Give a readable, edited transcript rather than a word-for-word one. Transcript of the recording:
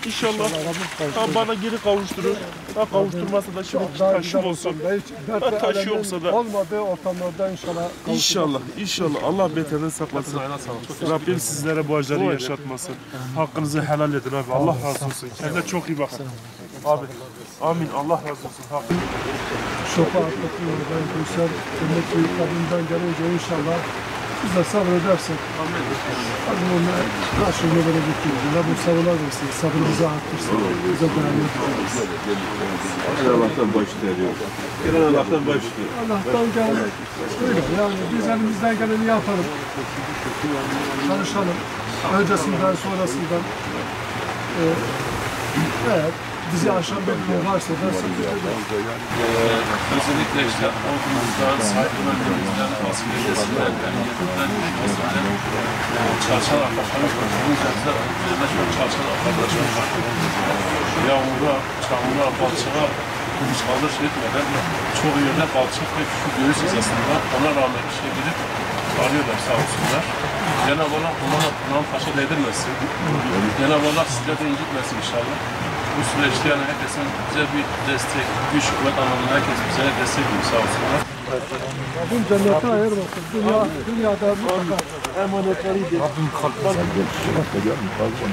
İnşallah. Tam bana geri kavuşturur. Ha kavuşturmazsa da şimdi taşı olsun. Ha taşı yoksa da. Olmadığı ortamlarda inşallah. İnşallah, inşallah. Allah beterden saklasın. Rabbim sizlere bu acıları yaşatmasın. Hakkınızı helal edin abi. Allah razı olsun. Kendine çok iyi bakın. Abi, amin. Allah razı olsun. Hakkı. Şoka atlatıyor. Ben Gülsel ümmet büyüklerinden gelince inşallah biz de sabredersek. Hadi onu karşılığında böyle bekliyoruz. Bu sabırlar versin. Sabrımızı arttırsın. Bize dayanmak ederiz. Allah'tan başlıyor. Gelen Allah'tan başlıyor. Allah'tan gelmek. Öyle yani biz elimizden geleni yapalım. Çalışalım. Öncesinden sonrasından. Evet. Bizi aşan bir durum varsa da özellikle işte ordumuzdan, saygılarımızdan, askeriyesinden, emniyetinden, çalışan arkadaşlarımız var. Üzerinde çok çalışan arkadaşlarımız var. Yağmura, çamura, balçığa kuruş kalır etmeden çoğu yerde balçık ve küçük göğüs hizasında ona rağmen işe gidip arıyorlar sağ olsunlar. Cenab-ı Allah onlara Kur'an taşı değdirmesin. Cenab-ı Allah sizleri de incitmesin inşallah. Bu süreçte yani herkesin bize bir destek, güç, kuvvet anlamında herkes bize destek veriyor sağ olsunlar. Rabbim cennete ayırmasın. Dünyada mutlaka emanetleri değil. Rabbim kalbimize gelsin.